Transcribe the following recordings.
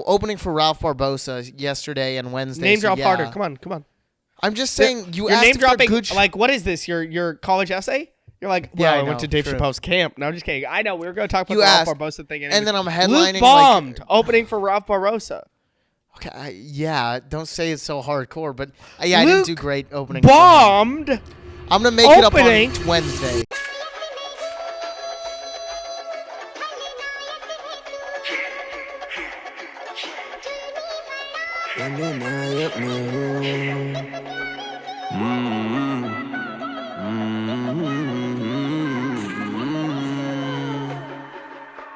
opening for Ralph Barbosa yesterday and Wednesday. Name drop yeah. harder. Come on. I'm just saying, you You're asked name if they're dropping. good Like, what is this? Your college essay? You're like, well, Yeah, I went to Dave true. Chappelle's camp. No, I'm just kidding. I know we were going to talk about You the asked, Ralph Barbosa thing, and then I'm headlining. Luke bombed opening for Ralph Barbosa. Okay, yeah, don't say it's so hardcore, but I didn't do great opening. Bombed. I'm gonna make it up on Wednesday.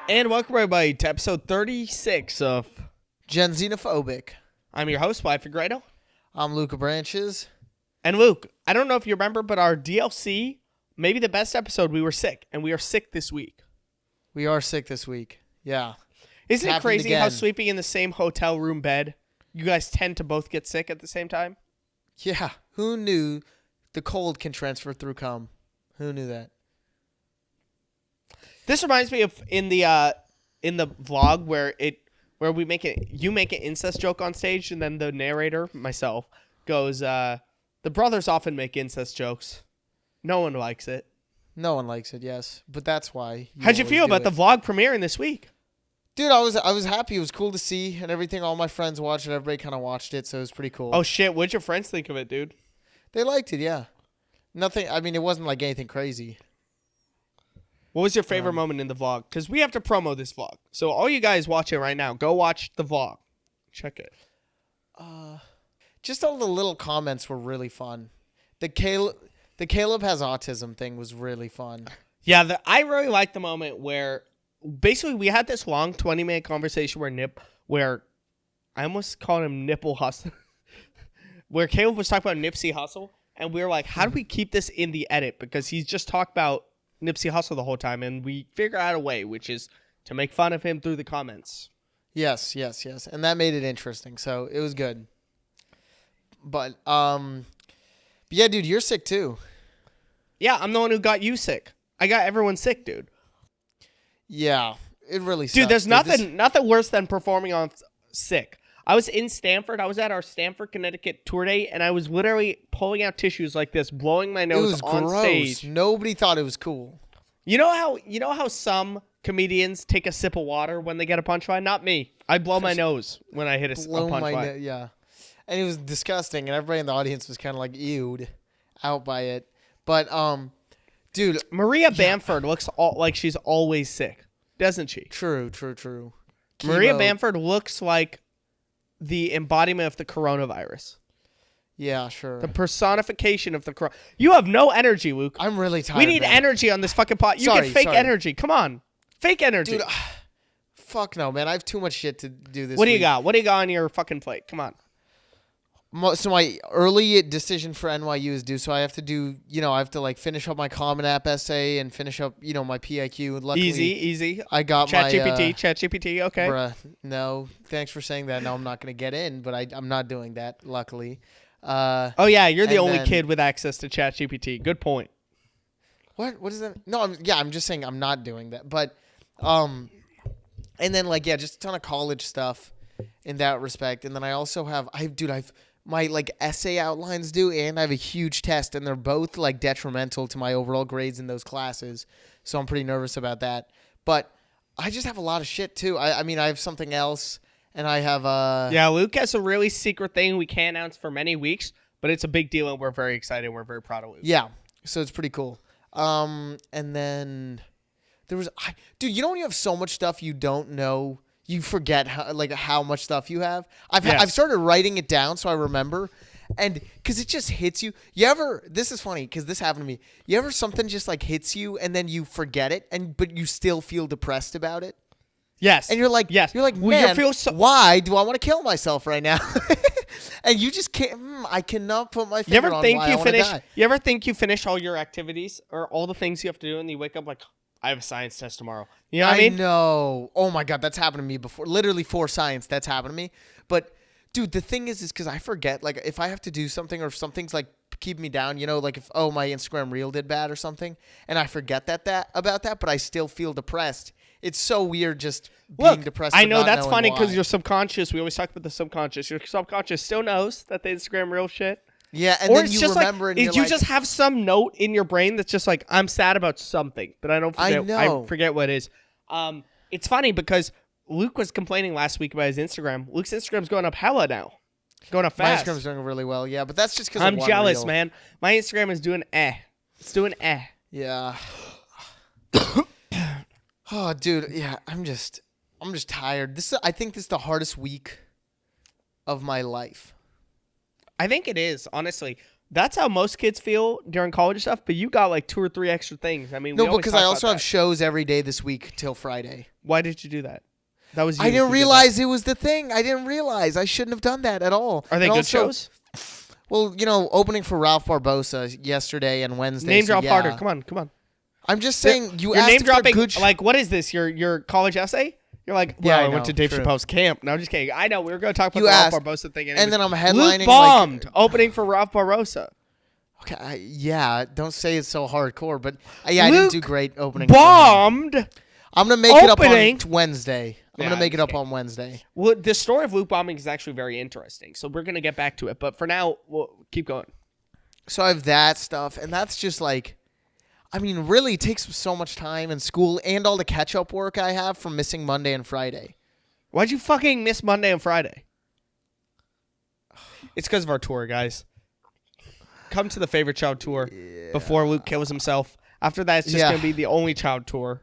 And welcome everybody to episode 36 of Gen Xenophobic. I'm your host, Wyfer Grado. I'm Luca Branches. And Luke, I don't know if you remember, but our DLC, maybe the best episode, we were sick. And we are sick this week. We are sick this week. Yeah. Isn't it crazy how sleeping in the same hotel room bed, you guys tend to both get sick at the same time? Yeah. Who knew the cold can transfer through cum? Who knew that? This reminds me of in the vlog where you make an incest joke on stage, and then the narrator, myself, goes, the brothers often make incest jokes. No one likes it. No one likes it, yes. But that's why. How'd you feel about the vlog premiering this week? Dude, I was happy. It was cool to see and everything. All my friends watched it. Everybody kind of watched it, so it was pretty cool. Oh, shit. What'd your friends think of it, dude? They liked it, yeah. Nothing. I mean, it wasn't like anything crazy. What was your favorite moment in the vlog? Because we have to promo this vlog. So all you guys watching right now, go watch the vlog. Check it. Just all the little comments were really fun. The Caleb has autism thing was really fun. Yeah, I really liked the moment where basically we had this long 20-minute conversation where I almost called him Nipple Hustle, where Caleb was talking about Nipsey Hussle, and we were like, how do we keep this in the edit? Because he's just talked about Nipsey Hussle the whole time, and we figured out a way, which is to make fun of him through the comments. Yes. And that made it interesting, so it was good. But yeah, dude, you're sick too. Yeah, I'm the one who got you sick. I got everyone sick, dude. Yeah, it really sucks. Dude, there's nothing worse than performing on sick. I was in Stanford. I was at our Stanford, Connecticut tour date, and I was literally pulling out tissues like this, blowing my nose on stage. Nobody thought it was cool. You know how some comedians take a sip of water when they get a punchline? Not me. I blow my nose when I hit a punchline. Yeah. And it was disgusting, and everybody in the audience was kind of like ewed out by it. But, dude. Maria Bamford looks like she's always sick, doesn't she? True. Maria Bamford looks like the embodiment of the coronavirus. Yeah, sure. The personification of the corona. You have no energy, Luke. I'm really tired. We need energy on this fucking pot. You get fake energy. Come on. Fake energy. Dude, fuck no, man. I have too much shit to do this What do you got? What do you got on your fucking plate? Come on. So my early decision for NYU is due, so I have to do, I have to like finish up my Common App essay and finish up, my PIQ. Luckily, easy. I got ChatGPT, okay. Bruh, no, thanks for saying that. No, I'm not going to get in, but I'm not doing that, luckily. Oh, yeah, you're the only kid with access to ChatGPT. Good point. What is that? No, I'm just saying I'm not doing that. But, and then just a ton of college stuff in that respect. And then I also have, I've my essay outlines due, and I have a huge test, and they're both detrimental to my overall grades in those classes. So I'm pretty nervous about that. But I just have a lot of shit too. I mean, I have something else, and I have Yeah, Luke has a really secret thing we can't announce for many weeks, but it's a big deal, and we're very excited. We're very proud of Luke. Yeah, so it's pretty cool. And then there was, dude, when you have so much stuff you don't know. You forget how much stuff you have. I've started writing it down so I remember, and because it just hits you. This is funny because this happened to me. You ever something just hits you and then you forget it but you still feel depressed about it? Yes. And you're like, yes. You're like, man, why do I want to kill myself right now? And you just can't. I cannot put my finger on why I want to die. You ever think you finish all your activities or all the things you have to do, and you wake up like, I have a science test tomorrow. You know what I mean? I know. Oh, my God. That's happened to me before. Literally for science, that's happened to me. But, dude, the thing is because I forget, if I have to do something or if something's, keep me down, if, my Instagram reel did bad or something, and I forget about that, but I still feel depressed. it's so weird just being depressed. I know not that's knowing funny why. because your subconscious. We always talk about the subconscious. Your subconscious still knows that the Instagram real shit. Yeah, and Or then it's you just remember like, and you're you like, just have some note in your brain that's just like, I'm sad about something, but I don't forget. know. I forget what it is. It's funny because Luke was complaining last week about his Instagram. Luke's Instagram's going up hella now. Going up my fast. Instagram's doing really well. Yeah, but that's just because I'm jealous, man. My Instagram is doing It's doing Yeah. Oh, dude. Yeah, I'm just tired. I think this is the hardest week of my life. I think it is, honestly. That's how most kids feel during college stuff, but you got like 2 or 3 extra things. I mean, No, because I also have shows every day this week till Friday. Why did you do that? That was you I didn't who did realize it was the thing. I didn't realize. I shouldn't have done that at all. that. Are they And good also, shows? Well, opening for Ralph Barbosa yesterday and Wednesday. Name drop yeah. harder. Come on. I'm just saying, you You're asked name if they're dropping. good Like, what is this? Your college essay? You're like, Yeah, well, I I went know, to Dave true. Chappelle's camp. No, I'm just kidding. I know. We were going to talk about You the asked, Ralph Barbosa thing. and then I'm headlining. Luke bombed opening for Ralph Barbosa. Okay, yeah, don't say it's so hardcore, but I Luke didn't do great opening. Bombed. I'm gonna make it up opening. on Wednesday. I'm Yeah, gonna make it up okay. on Wednesday. Well, the story of Luke bombing is actually very interesting, so we're going to get back to it. But for now, we'll keep going. So I have that stuff, and that's just like, I mean, really takes so much time in school and all the catch-up work I have from missing Monday and Friday. Why'd you fucking miss Monday and Friday? It's because of our tour, guys. Come to the Favorite Child tour before Luke kills himself. After that, it's just going to be the Only Child tour.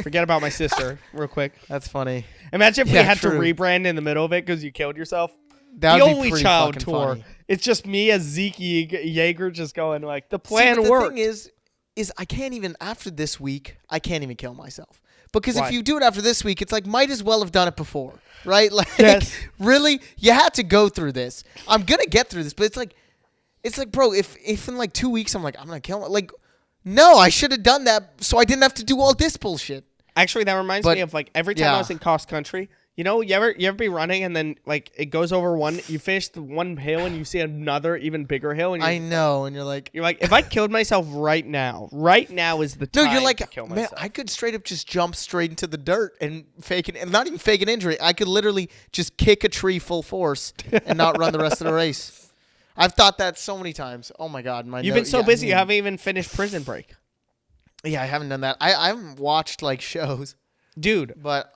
Forget about my sister, real quick. That's funny. Imagine if we Yeah, had true. to rebrand in the middle of it because you killed yourself. That The would be Only pretty Child fucking tour. funny. It's just me as Zeke Yeager just going like, the See, plan but the worked. thing is I can't even, after this week, I can't even kill myself. Because Why? if you do it after this week, it's like, might as well have done it before, right? Like, Yes. really? You had to go through this. I'm going to get through this, but it's like, bro, if in like 2 weeks I'm like, I'm going to kill myself. Like, no, I should have done that so I didn't have to do all this bullshit. Actually, that reminds me of like every time I was in cross country. You know, you ever be running and then like it goes over one, you finish the one hill and you see another even bigger hill and I know, and you're like, if I killed myself right now is the time no, you're like, to kill man, myself. I could straight up just jump straight into the dirt and fake it, and not even fake an injury. I could literally just kick a tree full force and not run the rest of the race. I've thought that so many times. Oh my god, You've been so busy, you haven't even finished Prison Break. Yeah, I haven't done that. I haven't watched like shows, Dude, but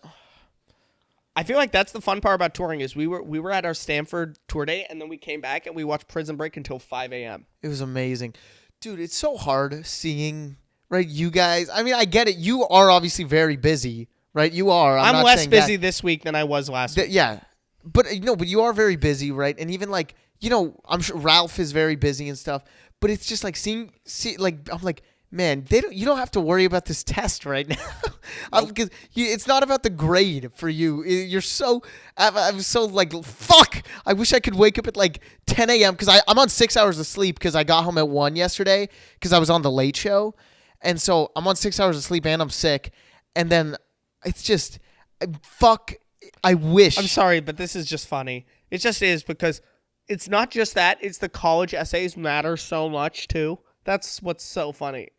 I feel like that's the fun part about touring is we were at our Stanford tour day and then we came back and we watched Prison Break until 5 a.m. it was amazing. Dude, it's so hard seeing, right, you guys. I mean, I get it. You are obviously very busy, right? You are. I'm not less saying busy that. this week than I was last week. Yeah. But but you are very busy, right? And even like, I'm sure Ralph is very busy and stuff, but it's just like like I'm like, man, you don't have to worry about this test right now. Because it's not about the grade for you. You're so, I'm so like, fuck. I wish I could wake up at like 10 a.m. because I'm on 6 hours of sleep because I got home at 1 yesterday because I was on the Late Show. And so I'm on 6 hours of sleep and I'm sick. And then it's just, fuck, I wish. I'm sorry, but this is just funny. It just is because it's not just that. It's the college essays matter so much too. That's what's so funny.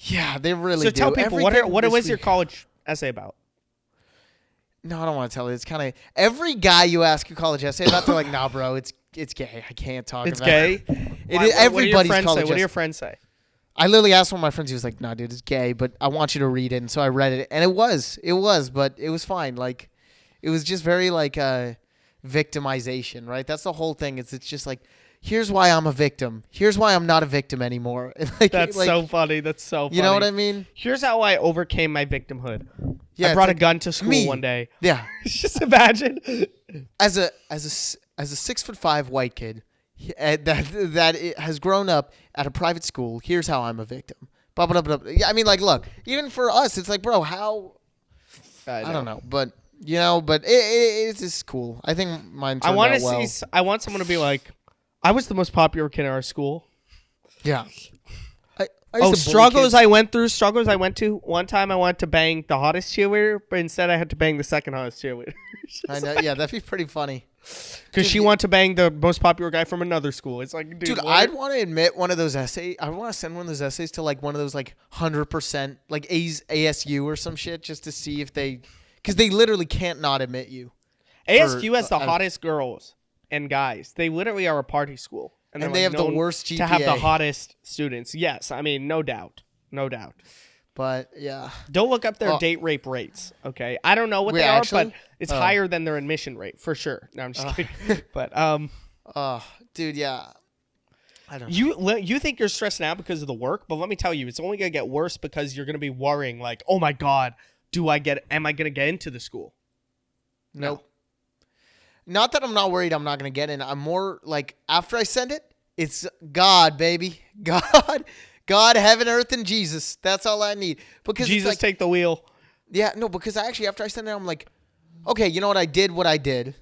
Yeah, they really so do. tell people, what was your college essay about? No, I don't want to tell you. It's kind of every guy you ask a college essay about, they're like, "Nah, bro, it's gay. I can't talk It's about gay? it." What do Everybody's your friends say? college What do essay. your friends say? I literally asked one of my friends. He was like, "Nah, dude, it's gay, but I want you to read it." And so I read it, and it was, but it was fine. Like, it was just very like victimization, right? That's the whole thing. It's just like, here's why I'm a victim. Here's why I'm not a victim anymore. That's so funny. That's so funny. You know what I mean? Here's how I overcame my victimhood. Yeah, I it's brought a like gun to school me. one day. Yeah. Just imagine. As a 6'5" white kid that has grown up at a private school, here's how I'm a victim. Blah, blah, blah, blah. Yeah, I mean, like, look, even for us, it's like, bro, how? I don't know, but it's just cool. I think mine turned out well. I want someone to be like, I was the most popular kid in our school. Yeah. I used to bully struggles kids. I went through. Struggles I went to. One time I wanted to bang the hottest cheerleader, but instead I had to bang the second hottest cheerleader. I know. Yeah, that'd be pretty funny. Because she wanted to bang the most popular guy from another school. It's like, dude, I'd want to admit one of those essays. I want to send one of those essays to like one of those like 100% like ASU or some shit just to see if they, because they literally can't not admit you. ASU has the hottest girls and guys. They literally are a party school. And they have the worst GPA. To have the hottest students. Yes, I mean, no doubt. No doubt. But, yeah. Don't look up their date rape rates, okay? I don't know what they are, but it's higher than their admission rate, for sure. No, I'm just kidding. But, dude, yeah. I don't know. You think you're stressed out because of the work, but let me tell you, it's only going to get worse because you're going to be worrying, like, oh, my God, am I going to get into the school? Nope. Not that I'm not worried I'm not going to get in. I'm more like, after I send it, it's God, baby. God, heaven, earth, and Jesus. That's all I need. Because Jesus, like, take the wheel. Yeah, no, because after I send it, I'm like, okay, you know what? I did what I did.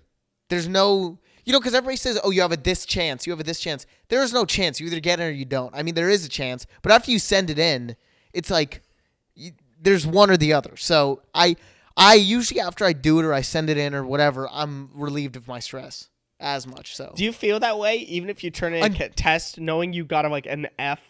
There's no, because everybody says, oh, you have this chance. You have this chance. There is no chance. You either get it or you don't. I mean, there is a chance. But after you send it in, it's like, there's one or the other. So I usually, after I do it or I send it in or whatever, I'm relieved of my stress as much. So do you feel that way even if you turn in a test knowing you got like an F?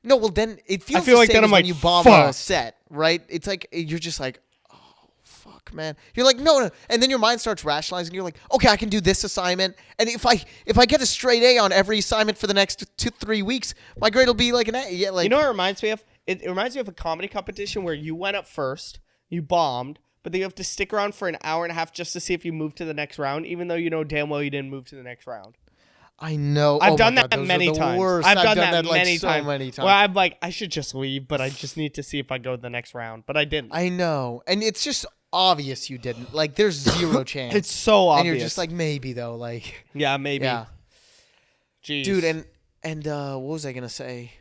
No, well then it feels. I feel like then I'm like, when you bomb a set, right? It's like you're just like, oh fuck, man. You're like, no, and then your mind starts rationalizing. You're like, okay, I can do this assignment, and if I get a straight A on every assignment for the next 2-3 weeks, my grade will be like an A. Yeah, like, you know what it reminds me of? It reminds me of a comedy competition where you went up first, you bombed. But then you have to stick around for an hour and a half just to see if you move to the next round, even though you know damn well you didn't move to the next round. I know. I've done that many times. I've done that many times. Many times. Where I'm like, I should just leave, but I just need to see if I go to the next round. But I didn't. I know. And it's just obvious you didn't. Like, there's zero chance. It's so obvious. And you're just like, maybe, though. Like, yeah, maybe. Yeah. Jeez. Dude, and what was I going to say?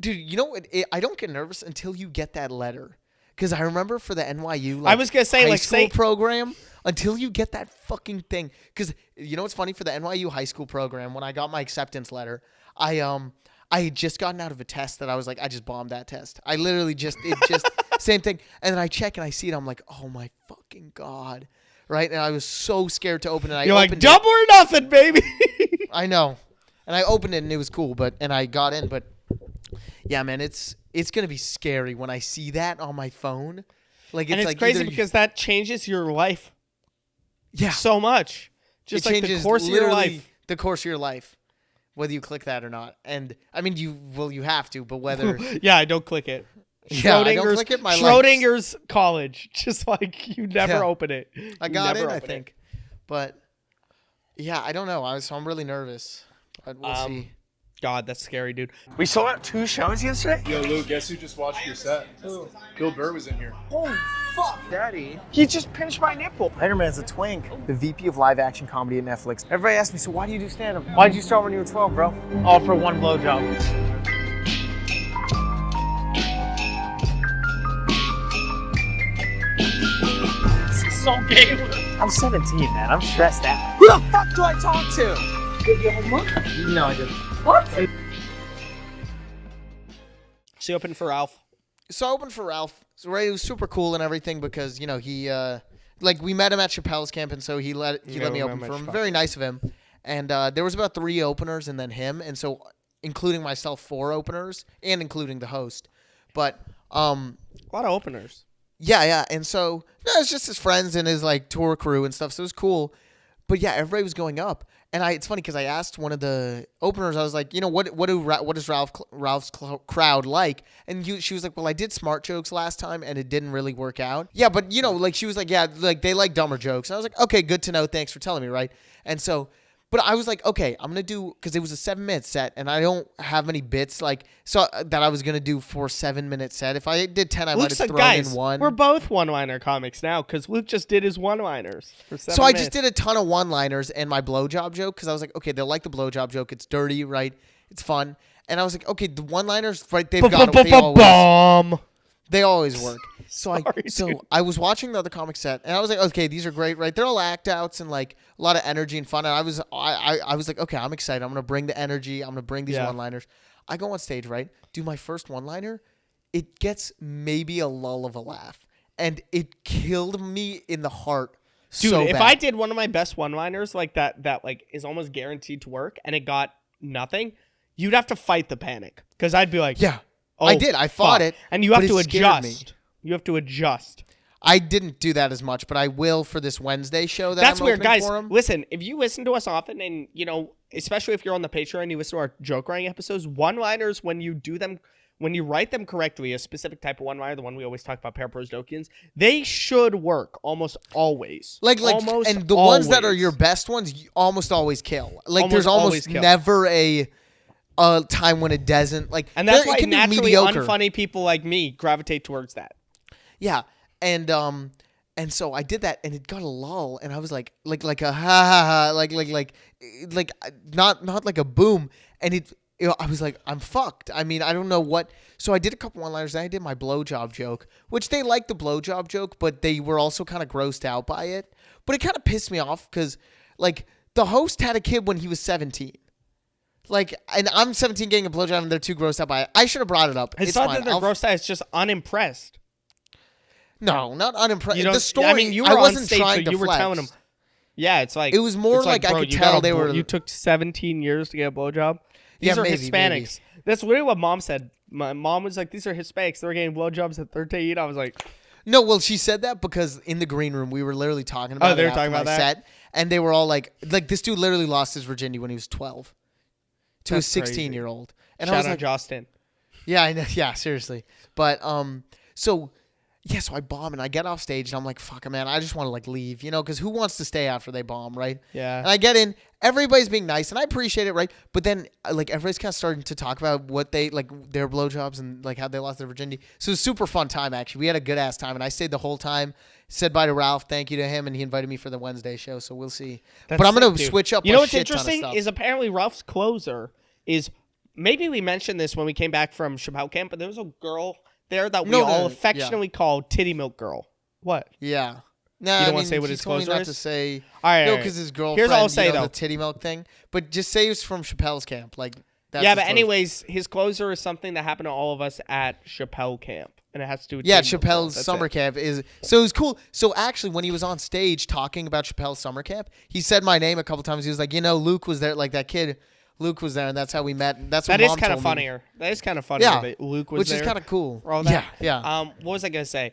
Dude, you know what? I don't get nervous until you get that letter. Because I remember for the NYU I was gonna say, high school program, until you get that fucking thing. Because you know what's funny? For the NYU high school program, when I got my acceptance letter, I had just gotten out of a test that I was like, I just bombed that test. I literally same thing. And then I check and I see it. I'm like, oh my fucking God. Right? And I was so scared to open it. You're like, double or nothing, baby. I know. And I opened it and it was cool, and I got in. But yeah, man, it's gonna be scary when I see that on my phone. Like, and it's like crazy because that changes your life. Yeah, so much. Just like the course of your life. The course of your life, whether you click that or not. And I mean, you have to, but whether yeah, I don't click it. Yeah, I don't click it. Schrodinger's college, just like you never open it. I got it, I think, but yeah, I don't know. I'm really nervous, but we'll see. God, that's scary, dude. We sold out 2 shows yesterday? Yo, Lou, guess who just watched your set? Who? Bill Burr was in here. Holy fuck, Daddy. He just pinched my nipple. Spider-Man's a twink. The VP of live action comedy at Netflix. Everybody asks me, so why do you do stand-up? Why did you start when you were 12, bro? All for one blowjob. This is so gay. I'm 17, man. I'm stressed out. Who the fuck do I talk to? Did you have homework? No, I didn't. What? So you opened for Ralph? So I opened for Ralph. So Ray was super cool and everything because, he, like, we met him at Chappelle's camp, and so he let me open for him. Very nice of him. And there was about 3 openers and then him, and so including myself, 4 openers, and including the host. But a lot of openers. Yeah. And so it's just his friends and his, like, tour crew and stuff, so it was cool. But yeah, everybody was going up. And it's funny because I asked one of the openers, I was like, what is Ralph's crowd like? And she was like, well, I did smart jokes last time and it didn't really work out. Yeah, but like she was like, yeah, like they like dumber jokes. And I was like, okay, good to know. Thanks for telling me, right? And so, but I was like, okay, I'm gonna do, because it was a 7-minute set and I don't have many bits that I was gonna do for a 7-minute set. If I did 10, I might have thrown in one. We're both one-liner comics now because Luke just did his one-liners for 7 minutes. So I just did a ton of one-liners and my blowjob joke because I was like, okay, they'll like the blowjob joke. It's dirty, right? It's fun. And I was like, okay, the one-liners, right? They've got them. They always work. So I was watching the other comic set and I was like, okay, these are great, right? They're all act outs and like a lot of energy and fun. And I was like, okay, I'm excited. I'm gonna bring the energy. I'm gonna bring these one-liners. I go on stage, right? Do my first one-liner. It gets maybe a lull of a laugh, and it killed me in the heart Dude, so if bad. I did one of my best one-liners like that like is almost guaranteed to work and it got nothing, you'd have to fight the panic because I'd be like, Yeah. oh, I did. I fought fuck. it. And you have but to it scared me. adjust. You have to adjust. I didn't do that as much, but I will for this Wednesday show that That's I'm weird, opening guys. for 'em. Listen, if you listen to us often and, especially if you're on the Patreon and you listen to our joke writing episodes, one-liners, when you do them, when you write them correctly, a specific type of one-liner, the one we always talk about, paraprosdokians, they should work almost always. Like, almost and the ones that are always. your best ones, you almost always kill. Like, Almost there's always almost kill. never a time when it doesn't. Like, And that's it why can be naturally mediocre. unfunny people like me gravitate towards that. Yeah, and so I did that, and it got a lull, and I was like a ha ha ha, like not like a boom, and I was like, I'm fucked. I mean, I don't know what. So I did a couple one-liners. Then I did my blowjob joke, which they liked the blowjob joke, but they were also kind of grossed out by it. But it kind of pissed me off because, like, the host had a kid when he was 17. Like, and I'm 17 getting a blowjob, and they're too grossed out by it. I should have brought it up. It's not that they're grossed out. It's just unimpressed. No, not unimpressed. You don't- The story. I mean, you were I on wasn't stage, trying so to you were flex. telling them. Yeah, it's like It was more it's like I bro, could you tell got a they blo- were- You took 17 years to get a blowjob. These Yeah, are maybe, Hispanics. That's literally what Mom said. My mom was like, "These are Hispanics. They're getting blowjobs at 13." I was like, No, well, she said that because in the green room we were literally talking about. they were it after talking about my that? set, and they were all like this dude literally lost his virginity when he was 12 to That's a crazy. 16-year-old, and I "Shout was out like, Justin." yeah, I know, yeah, seriously, but so. Yeah, so I bomb and I get off stage and I'm like, fuck it, man. I just want to like leave, because who wants to stay after they bomb, right? Yeah. And I get in, everybody's being nice and I appreciate it, right? But then like everybody's kind of starting to talk about what they like their blowjobs and like how they lost their virginity. So it was a super fun time actually. We had a good ass time and I stayed the whole time. Said bye to Ralph, thank you to him, and he invited me for the Wednesday show. So we'll see. That's but I'm gonna sick, dude. switch up. You know a what's shit ton of interesting stuff. is apparently Ralph's closer is maybe we mentioned this when we came back from Chappelle camp, but there was a girl there that we all affectionately called Titty Milk Girl. What? Yeah. No, You don't wanna say what he his told me closer not is? to say. All right, No, all right. because his girlfriend. Here's all I'll say, though. the titty milk thing. But just say it's from Chappelle's camp, like. That's Yeah, his but closer. anyways, his closer is something that happened to all of us at Chappelle camp, and it has to do with Yeah, Titty Milk Girl. Chappelle's That's summer it. camp is so it was cool. So actually, when he was on stage talking about Chappelle's summer camp, he said my name a couple times. He was like, Luke was there, like that kid. Luke was there, and that's how we met. And that's what That is Mom kind of told me. funnier. That is kind of funnier Yeah, that Luke was which there. is kind of cool. for all that. Yeah. What was I gonna say?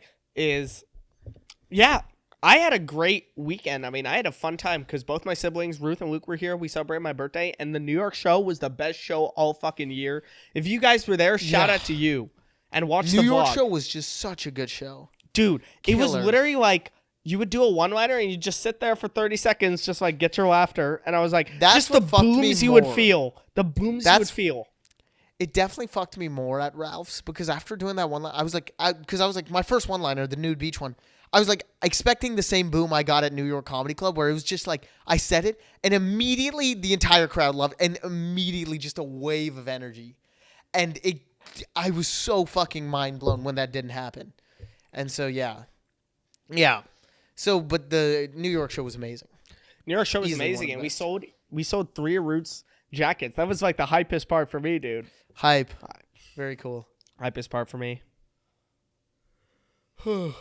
Yeah, I had a great weekend. I mean, I had a fun time because both my siblings, Ruth and Luke, were here. We celebrated my birthday, and the New York show was the best show all fucking year. If you guys were there, shout Yeah. out to you and watch New the York vlog. show was just such a good show. Dude, it was Killer. literally like you would do a one-liner and you just sit there for 30 seconds, just like get your laughter. And I was like, That's just the what fucked me booms you would more. feel. The booms you would That's- feel. It definitely fucked me more at Ralph's because after doing that one, I was like, my first one-liner, the nude beach one. I was like expecting the same boom I got at New York Comedy Club, where it was just like I said it, and immediately the entire crowd loved, and immediately just a wave of energy, and I was so fucking mind blown when that didn't happen, and so yeah. So, but the New York show was amazing. New York show was Easily one amazing, of and the we sold 3 Roots jackets. That was like the hypest part for me, dude. Hype, very cool. Hypest part for me. Luke,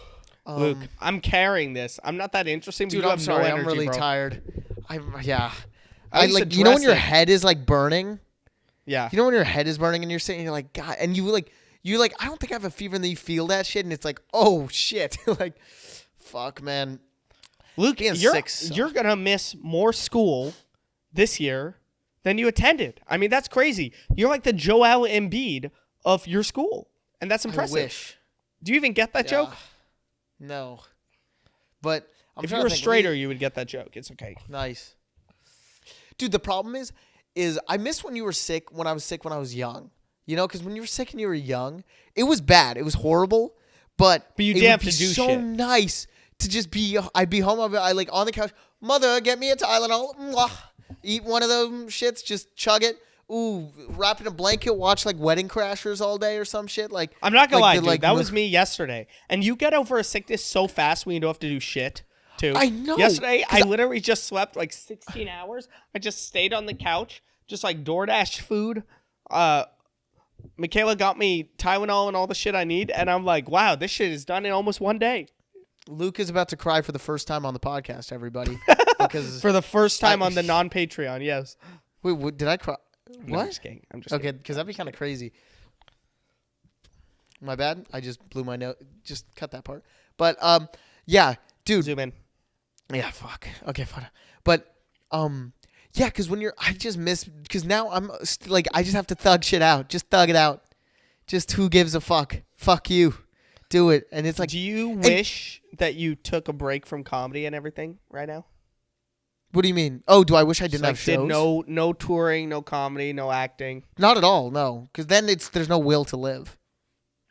Um, I'm carrying this. I'm not that interesting, but Dude, you I'm have sorry. no energy, I'm really bro. tired. I used like to when dress your it. head is like burning. Yeah. You know when your head is burning and you're sitting, you're like, God, and you like, I don't think I have a fever, and then you feel that shit, and it's like, oh shit, like, fuck, man. Luke, being you're sick sucks. you're gonna miss more school this year than you attended. I mean, that's crazy. You're like the Joel Embiid of your school, and that's impressive. I wish. Do you even get that joke? No, but I'm If trying you were to think. straighter, you would get that joke. It's okay. Nice, dude. The problem is I miss when you were sick. When I was sick when I was young, because when you were sick and you were young, it was bad. It was horrible, but you it didn't would have be to do so shit. nice to just be. I'd be home. I like on the couch. Mother, get me a Tylenol. Mwah. Eat one of those shits. Just chug it. Ooh, wrap in a blanket. Watch like Wedding Crashers all day or some shit. Like I'm not gonna lie, the, dude. That was me yesterday. And you get over a sickness so fast when you don't have to do shit, too. I know. Yesterday, I literally just slept like 16 hours. I just stayed on the couch, just like DoorDash food. Michaela got me Tylenol and all the shit I need, and I'm like, wow, this shit is done in almost one day. Luke is about to cry for the first time on the podcast, everybody. Because For the first time on the non-Patreon, yes. wait, what, did I cry? No, What? I'm just kidding. Okay, because that'd be kind of crazy. My bad. I just blew my note. Just cut that part. But yeah, dude. Zoom in. Yeah, fuck. Okay, fine. But yeah, because when I just miss because now I'm like I just have to thug shit out. Just thug it out. Just who gives a fuck? Fuck you. Do it. And it's like, do you wish that you took a break from comedy and everything right now? What do you mean? Oh, do I wish I didn't Like have shows? did no touring, no comedy, no acting, Not at all. No, because then there's no will to live.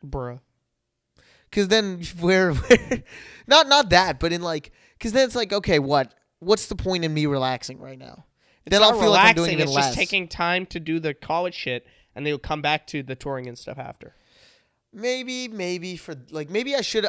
bruh. Because then we're not that, but in like, because then it's like, okay, what's the point in me relaxing right now? It's Then not I'll feel like I'm doing relaxing, even it's less. just taking time to do the college shit, and they'll come back to the touring and stuff after. Maybe for like maybe I should.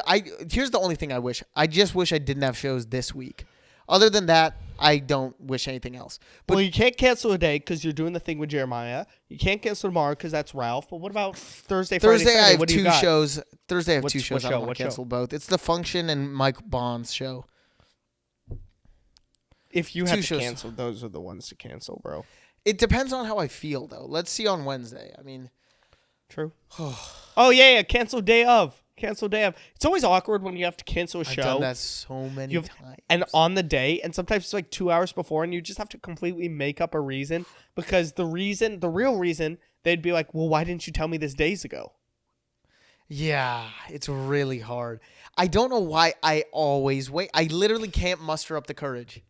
Here's the only thing I wish. I just wish I didn't have shows this week. Other than that, I don't wish anything else. But Well, you can't cancel a day because you're doing the thing with Jeremiah. You can't cancel tomorrow because that's Ralph. But what about Thursday, Friday, Thursday Saturday? I have What do you two got? shows. Thursday I have What's- two what shows. I show? don't want What to show? cancel both. It's the Function and Mike Bond's show. If you Two have to shows. cancel, those are the ones to cancel, bro. It depends on how I feel though. Let's see on Wednesday. I mean, True. Oh yeah, cancel day of. Cancel day of. It's always awkward when you have to cancel a I've show. done that so many You've- times. And on the day, and sometimes it's like 2 hours before, and you just have to completely make up a reason because the real reason, they'd be like, well, why didn't you tell me this days ago? Yeah, it's really hard. I don't know why I always wait. I literally can't muster up the courage.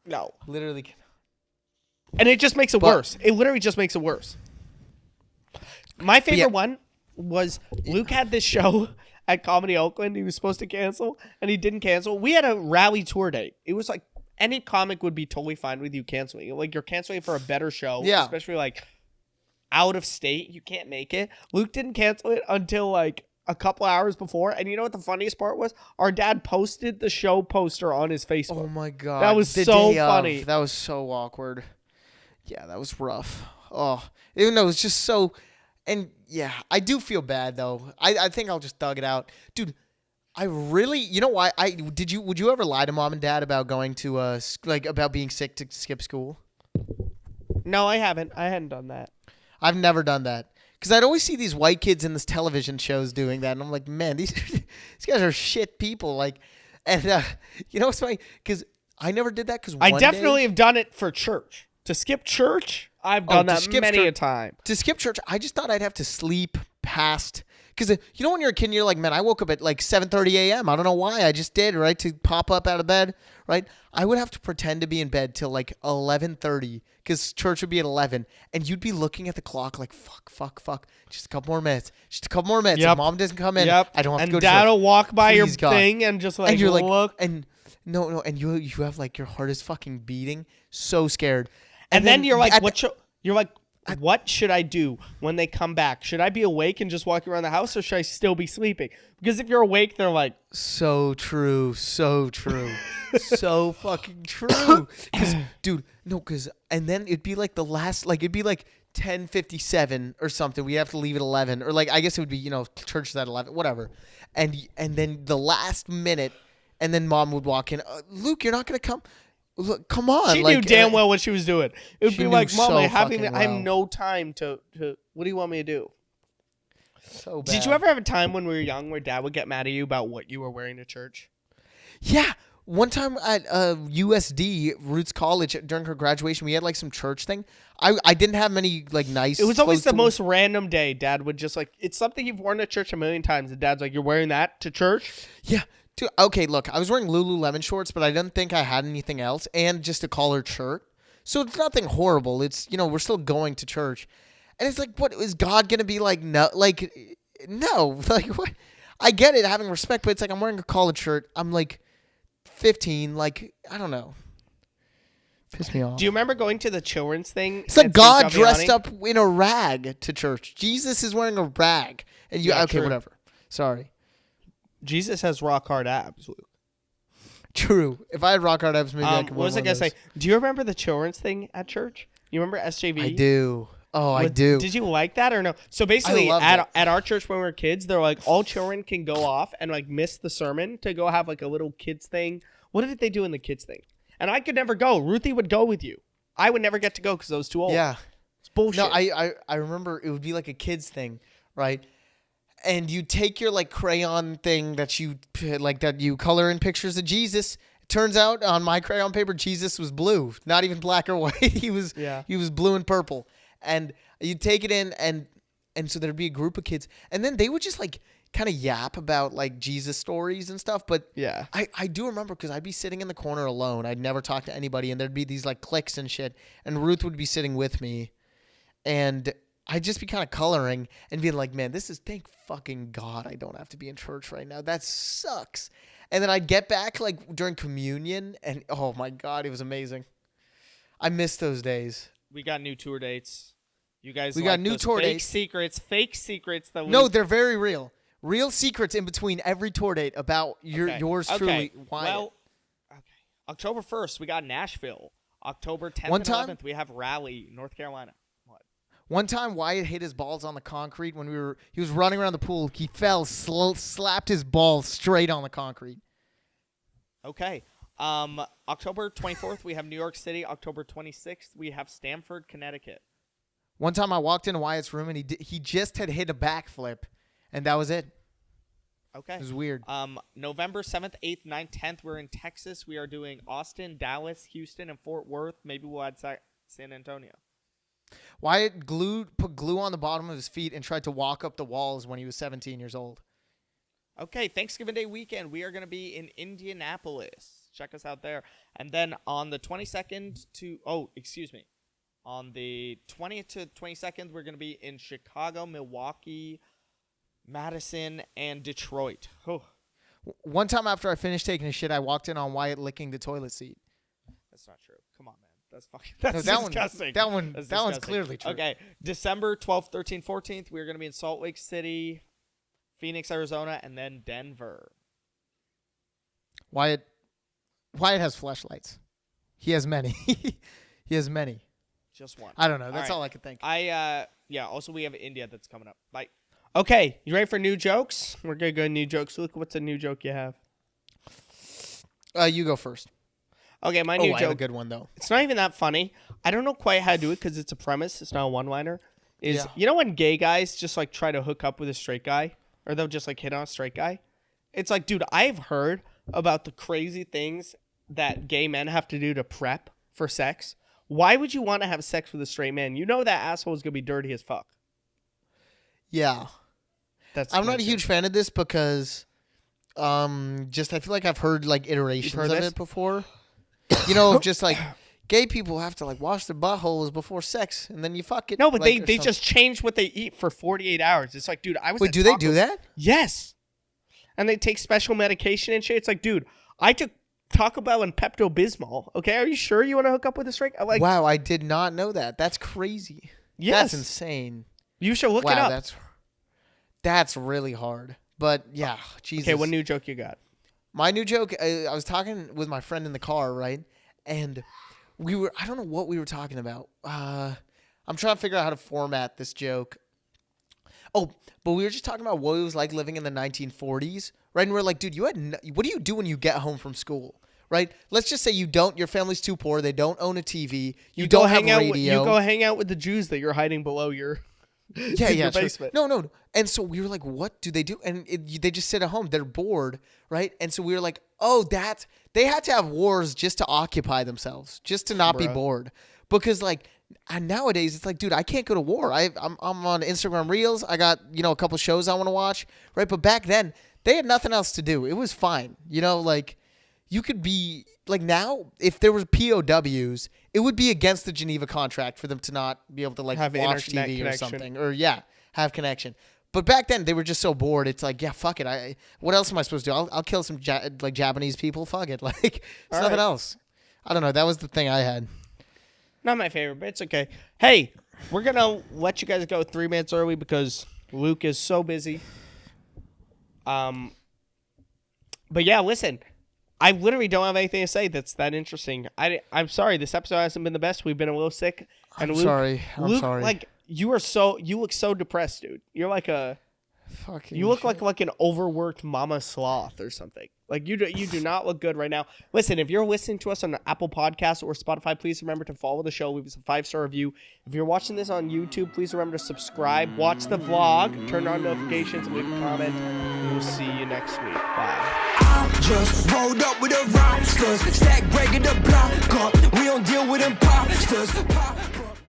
No. Literally can't. And it just makes it But- worse. It literally just makes it worse. My favorite yeah. one was Luke had this show at Comedy Oakland he was supposed to cancel, and he didn't cancel. We had a rally tour date. It was like any comic would be totally fine with you canceling. Like you're canceling for a better show, Yeah. especially like out of state. You can't make it. Luke didn't cancel it until like a couple hours before. And you know what the funniest part was? Our dad posted the show poster on his Facebook. Oh my god, That was the so day of, funny. That was so awkward. Yeah, that was rough. Oh, even though it's just so. And yeah, I do feel bad though. I think I'll just thug it out, dude. I really, you know why? Would you ever lie to mom and dad about going to about being sick to skip school? No, I haven't. I hadn't done that. I've never done that because I'd always see these white kids in this television shows doing that, and I'm like, man, these guys are shit people. Like, and you know what's funny? Because I never did that. Because I definitely have done it for church. To skip church, I've done to that skip many church- a time. to skip church. I just thought I'd have to sleep past. Because you know when you're a kid, and you're like, man, I woke up at like 7:30 a.m. I don't know why. I just did, right? To pop up out of bed, right? I would have to pretend to be in bed till like 11:30 because church would be at 11. And you'd be looking at the clock like, fuck. Just a couple more minutes. Just a couple more minutes. Yep. If mom doesn't come in, Yep. I don't have and to go to dad church. will walk by your Please, God. thing and just like, And you're like, look. and no. And you have like your heart is fucking beating. So scared. And then you're like, at- what should I do when they come back? Should I be awake and just walk around the house, or should I still be sleeping? Because if you're awake, they're like, So true. So fucking true. Because, dude, and then it'd be like the last, like, it'd be like 10:57 or something. We'd have to leave at 11. Or, like, I guess it would be, church is at 11, whatever. And then the last minute, and then mom would walk in. Luke, you're not going to come? Look, come on. she like, knew damn well what she was doing. It would she be knew like, Mom, so I fucking have well. no time to. What do you want me to do? So bad. Did you ever have a time when we were young where dad would get mad at you about what you were wearing to church? Yeah. One time at USD, Roots College, during her graduation, we had like some church thing. I didn't have many like nice. It was always clothes the to- most random day. Dad would just like, it's something you've worn to church a million times. And dad's like, you're wearing that to church? Yeah. Dude, okay, look, I was wearing Lululemon shorts, but I didn't think I had anything else, and just a collared shirt. So it's nothing horrible. It's, we're still going to church. And it's like, what, is God going to be like, no, like, no. Like, what? I get it, having respect, but it's like, I'm wearing a collared shirt. I'm like 15, like, I don't know. Piss me off. Do you remember going to the children's thing? It's like at God St. dressed Giovanni? up in a rag to church. Jesus is wearing a rag. And you, Yeah, okay, true. whatever. Sorry. Jesus has rock hard abs. True. If I had rock hard abs, maybe I could What wear was I one gonna of those. say? Do you remember the children's thing at church? You remember SJV? I do. Oh, I do. Did you like that or no? So basically, loved at our church when we were kids, they're like all children can go off and like miss the sermon to go have like a little kids thing. What did they do in the kids thing? And I could never go. Ruthie would go with you. I would never get to go because I was too old. Yeah. It's bullshit. No, I remember it would be like a kids thing, right? And you take your like crayon thing that you color in pictures of Jesus. It turns out on my crayon paper, Jesus was blue, not even black or white. He was blue and purple. And you take it in, and so there'd be a group of kids, and then they would just like kind of yap about like Jesus stories and stuff. But yeah, I do remember because I'd be sitting in the corner alone. I'd never talk to anybody, and there'd be these like cliques and shit. And Ruth would be sitting with me, and I'd just be kind of coloring and being like, man, thank fucking God I don't have to be in church right now. That sucks. And then I'd get back like during communion, and oh my God, it was amazing. I miss those days. We got new tour dates. You guys, we got new tour dates. Fake secrets. No, they're very real. Real secrets in between every tour date about yours truly. Well, okay. October 1st, we got Nashville. October 10th and 11th, we have Raleigh, North Carolina. What? One time, Wyatt hit his balls on the concrete when he was running around the pool. He fell, slapped his balls straight on the concrete. Okay. October 24th, we have New York City. October 26th, we have Stamford, Connecticut. One time I walked into Wyatt's room and he just had hit a backflip, and that was it. Okay. It was weird. November 7th, 8th, 9th, 10th, we're in Texas. We are doing Austin, Dallas, Houston, and Fort Worth. Maybe we'll add San Antonio. Wyatt put glue on the bottom of his feet and tried to walk up the walls when he was 17 years old. Okay, Thanksgiving Day weekend, we are going to be in Indianapolis. Check us out there. And then on the 22nd on the 20th to 22nd, we're going to be in Chicago, Milwaukee, Madison, and Detroit. Oh. One time after I finished taking a shit, I walked in on Wyatt licking the toilet seat. That's not true. Come on, man. That's disgusting. That one's clearly true. Okay, December 12th, 13th, 14th, we're going to be in Salt Lake City, Phoenix, Arizona, and then Denver. Wyatt has fleshlights. He has many. He has many. Just one. I don't know. That's all I could think. Also we have India that's coming up. Bye. Okay, you ready for new jokes? We're going to go new jokes. Luke, what's a new joke you have? You go first. Okay, my new joke. I have a good one, though. It's not even that funny. I don't know quite how to do it because it's a premise. It's not a one-liner. Yeah. You know when gay guys just like try to hook up with a straight guy? Or they'll just like hit on a straight guy? It's like, dude, I've heard about the crazy things that gay men have to do to prep for sex. Why would you want to have sex with a straight man? You know that asshole is going to be dirty as fuck. Yeah. I'm not a huge fan of this because I feel like I've heard like iterations of it before. You know, just like gay people have to like wash their buttholes before sex and then you fuck it. No, but they just change what they eat for 48 hours. It's like, dude, Wait, do they do that? Yes. And they take special medication and shit. It's like, dude, I took Taco Bell and Pepto-Bismol. Okay, are you sure you want to hook up with a straight? Wow, I did not know that. That's crazy. Yes. That's insane. You should look it up. That's really hard. But yeah, Jesus. Okay, what new joke you got? My new joke, I was talking with my friend in the car, right? And I don't know what we were talking about. I'm trying to figure out how to format this joke. Oh, but we were just talking about what it was like living in the 1940s, right? And we're like, dude, what do you do when you get home from school, right? Let's just say your family's too poor, they don't own a TV, you don't have radio. You go hang out with the Jews that you're hiding below your your basement. No. And so we were like, what do they do? And they just sit at home. They're bored, right? And so we were like, oh, they had to have wars just to occupy themselves, just to not be bored. Because like, and nowadays it's like, dude, I can't go to war. I'm on Instagram Reels. I got, a couple shows I want to watch, right? But back then they had nothing else to do. It was fine. Like you could be like now if there was POWs, it would be against the Geneva contract for them to not be able to like have watch TV or something or have connection. But back then they were just so bored. It's like, yeah, fuck it. What else am I supposed to do? I'll kill some Japanese people. Fuck it. Like it's nothing else. I don't know. That was the thing I had. Not my favorite, but it's okay. Hey, we're going to let you guys go 3 minutes early because Luke is so busy. But yeah, listen. I literally don't have anything to say that's that interesting. I'm sorry. This episode hasn't been the best. We've been a little sick. And I'm sorry. Luke, like, You look so depressed, dude. You're like a Fucking. you look shit. like an overworked mama sloth or something. Like you do not look good right now. Listen, if you're listening to us on Apple Podcasts or Spotify, please remember to follow the show. Leave us a 5-star review. If you're watching this on YouTube, please remember to subscribe, watch the vlog, turn on notifications, and leave a comment. We'll see you next week. Bye. I just rolled up with the rocksters, stack breaking the block up. We don't deal with imposters.